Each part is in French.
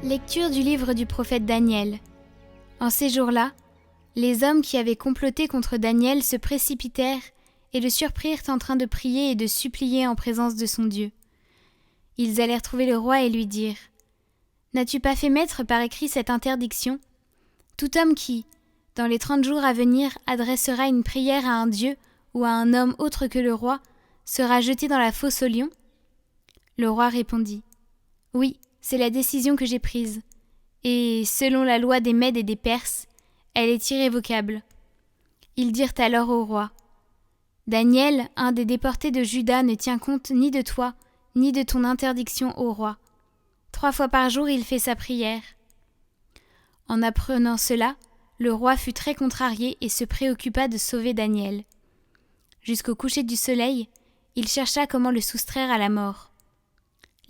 Lecture du livre du prophète Daniel. En ces jours-là, les hommes qui avaient comploté contre Daniel se précipitèrent et le surprirent en train de prier et de supplier en présence de son Dieu. Ils allèrent trouver le roi et lui dirent : « N'as-tu pas fait mettre par écrit cette interdiction ? Tout homme qui, dans les 30 jours à venir, adressera une prière à un Dieu ou à un homme autre que le roi, sera jeté dans la fosse aux lions ?» Le roi répondit : « Oui, c'est la décision que j'ai prise, et, selon la loi des Mèdes et des Perses, elle est irrévocable. » Ils dirent alors au roi : « Daniel, un des déportés de Juda, ne tient compte ni de toi, ni de ton interdiction au roi. 3 fois par jour il fait sa prière. » En apprenant cela, le roi fut très contrarié et se préoccupa de sauver Daniel. Jusqu'au coucher du soleil, il chercha comment le soustraire à la mort.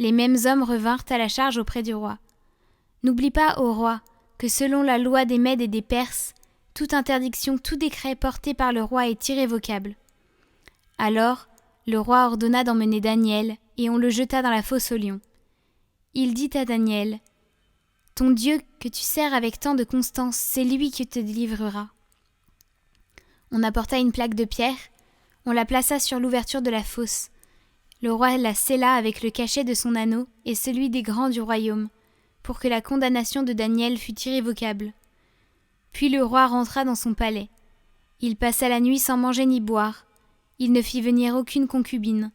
Les mêmes hommes revinrent à la charge auprès du roi. « N'oublie pas, ô roi, que selon la loi des Mèdes et des Perses, toute interdiction, tout décret porté par le roi est irrévocable. » Alors, le roi ordonna d'emmener Daniel, et on le jeta dans la fosse aux lions. Il dit à Daniel : « Ton Dieu que tu sers avec tant de constance, c'est lui qui te délivrera. » On apporta une plaque de pierre, on la plaça sur l'ouverture de la fosse. Le roi la scella avec le cachet de son anneau et celui des grands du royaume, pour que la condamnation de Daniel fût irrévocable. Puis le roi rentra dans son palais. Il passa la nuit sans manger ni boire. Il ne fit venir aucune concubine.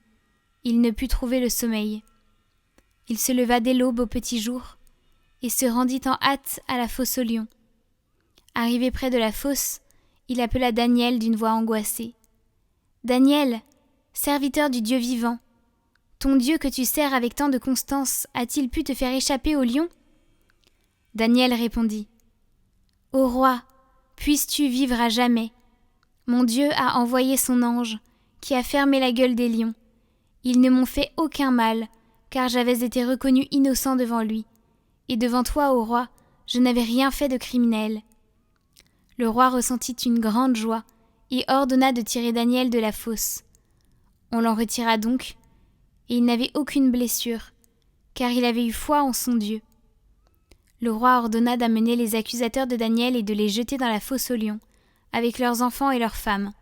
Il ne put trouver le sommeil. Il se leva dès l'aube au petit jour et se rendit en hâte à la fosse aux lions. Arrivé près de la fosse, il appela Daniel d'une voix angoissée. « Daniel, serviteur du Dieu vivant, ton Dieu que tu sers avec tant de constance a-t-il pu te faire échapper aux lions ?» Daniel répondit : « Ô roi, puisses-tu vivre à jamais. Mon Dieu a envoyé son ange, qui a fermé la gueule des lions. Ils ne m'ont fait aucun mal, car j'avais été reconnu innocent devant lui. Et devant toi, ô roi, je n'avais rien fait de criminel. » Le roi ressentit une grande joie et ordonna de tirer Daniel de la fosse. On l'en retira donc, et il n'avait aucune blessure, car il avait eu foi en son Dieu. Le roi ordonna d'amener les accusateurs de Daniel et de les jeter dans la fosse aux lions, avec leurs enfants et leurs femmes.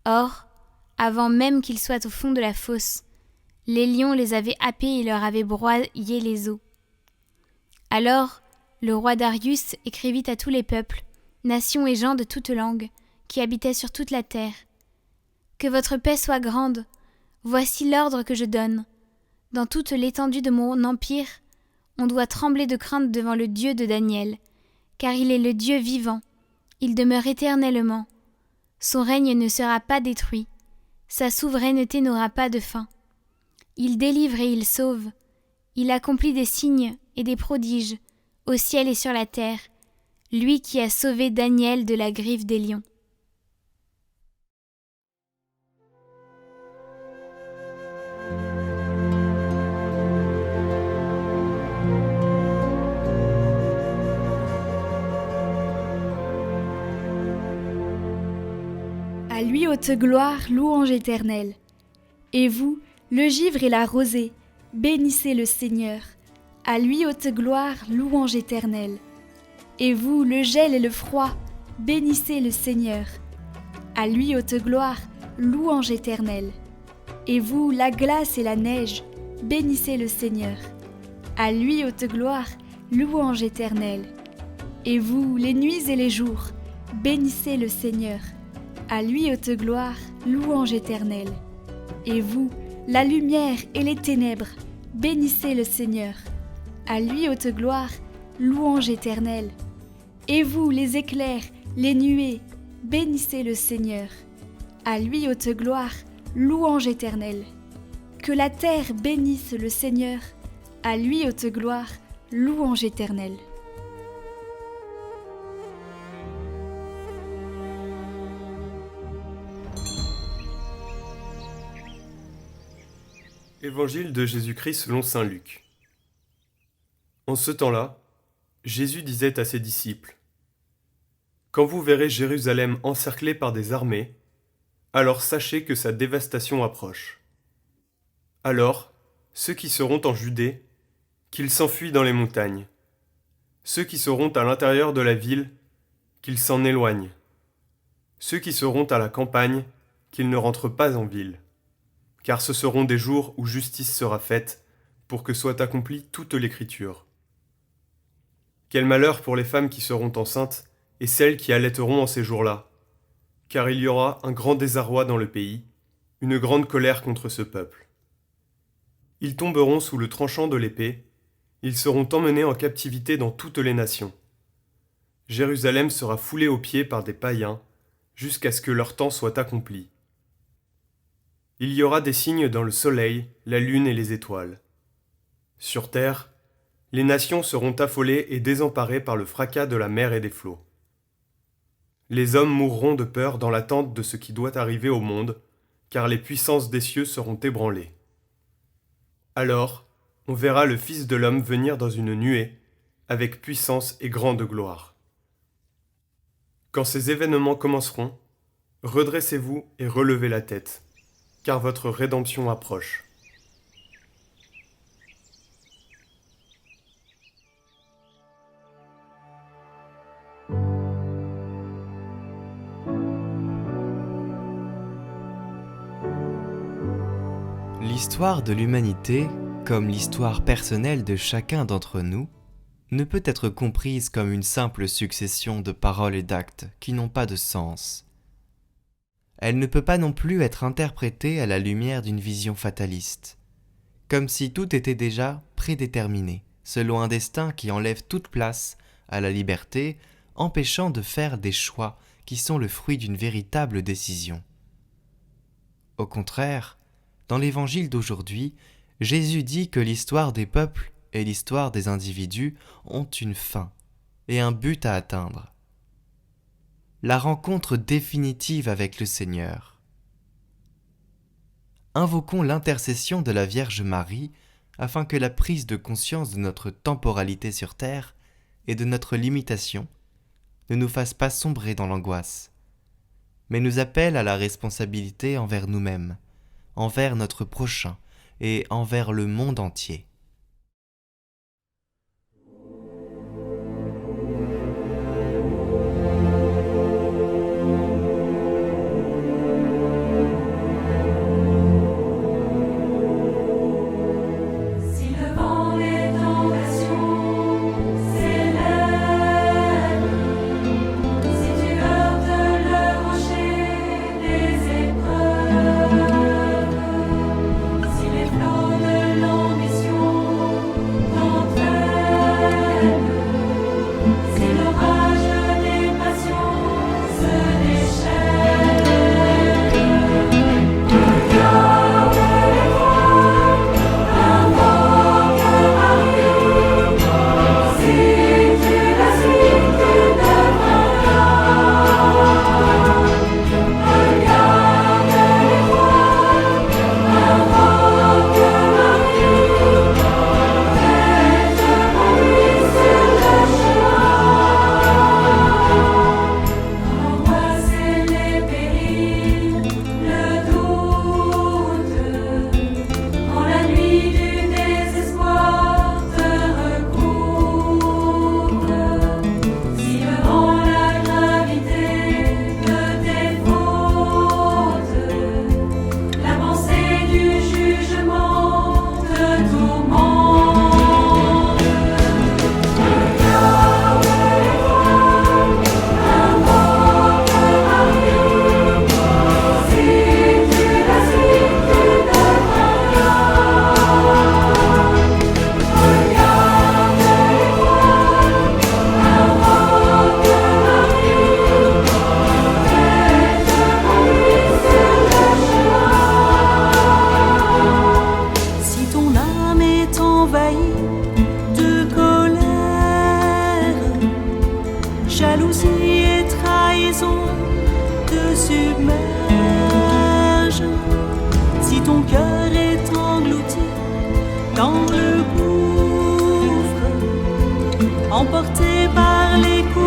Or, avant même qu'ils soient au fond de la fosse, les lions les avaient happés et leur avaient broyé les os. Alors, le roi Darius écrivit à tous les peuples, nations et gens de toutes langues, qui habitaient sur toute la terre : « Que votre paix soit grande. Voici l'ordre que je donne. Dans toute l'étendue de mon empire, on doit trembler de crainte devant le Dieu de Daniel, car il est le Dieu vivant. Il demeure éternellement. Son règne ne sera pas détruit. Sa souveraineté n'aura pas de fin. Il délivre et il sauve. Il accomplit des signes et des prodiges, au ciel et sur la terre, lui qui a sauvé Daniel de la griffe des lions. » À lui haute gloire, louange éternelle. Et vous, le givre et la rosée, bénissez le Seigneur. À lui haute gloire, louange éternelle. Et vous, le gel et le froid, bénissez le Seigneur. À lui haute gloire, louange éternelle. Et vous, la glace et la neige, bénissez le Seigneur. À lui haute gloire, louange éternelle. Et vous, les nuits et les jours, bénissez le Seigneur. À lui haute gloire, louange éternelle. Et vous, la lumière et les ténèbres, bénissez le Seigneur. À lui haute gloire, louange éternelle. Et vous, les éclairs, les nuées, bénissez le Seigneur. À lui haute gloire, louange éternelle. Que la terre bénisse le Seigneur. À lui haute gloire, louange éternelle. Évangile de Jésus-Christ selon saint Luc. En ce temps-là, Jésus disait à ses disciples : « Quand vous verrez Jérusalem encerclée par des armées, alors sachez que sa dévastation approche. Alors, ceux qui seront en Judée, qu'ils s'enfuient dans les montagnes. Ceux qui seront à l'intérieur de la ville, qu'ils s'en éloignent. Ceux qui seront à la campagne, qu'ils ne rentrent pas en ville. Car ce seront des jours où justice sera faite, pour que soit accomplie toute l'Écriture. Quel malheur pour les femmes qui seront enceintes, et celles qui allaiteront en ces jours-là, car il y aura un grand désarroi dans le pays, une grande colère contre ce peuple. Ils tomberont sous le tranchant de l'épée, ils seront emmenés en captivité dans toutes les nations. Jérusalem sera foulée aux pieds par des païens, jusqu'à ce que leur temps soit accompli. Il y aura des signes dans le soleil, la lune et les étoiles. Sur terre, les nations seront affolées et désemparées par le fracas de la mer et des flots. Les hommes mourront de peur dans l'attente de ce qui doit arriver au monde, car les puissances des cieux seront ébranlées. Alors, on verra le Fils de l'homme venir dans une nuée, avec puissance et grande gloire. Quand ces événements commenceront, redressez-vous et relevez la tête, car votre rédemption approche. L'histoire de l'humanité, comme l'histoire personnelle de chacun d'entre nous, ne peut être comprise comme une simple succession de paroles et d'actes qui n'ont pas de sens. Elle ne peut pas non plus être interprétée à la lumière d'une vision fataliste, comme si tout était déjà prédéterminé, selon un destin qui enlève toute place à la liberté, empêchant de faire des choix qui sont le fruit d'une véritable décision. Au contraire, dans l'évangile d'aujourd'hui, Jésus dit que l'histoire des peuples et l'histoire des individus ont une fin et un but à atteindre. La rencontre définitive avec le Seigneur. Invoquons l'intercession de la Vierge Marie afin que la prise de conscience de notre temporalité sur terre et de notre limitation ne nous fasse pas sombrer dans l'angoisse, mais nous appelle à la responsabilité envers nous-mêmes, envers notre prochain et envers le monde entier. Jalousie et trahison te submergent. Si ton cœur est englouti dans le gouffre, emporté par les coups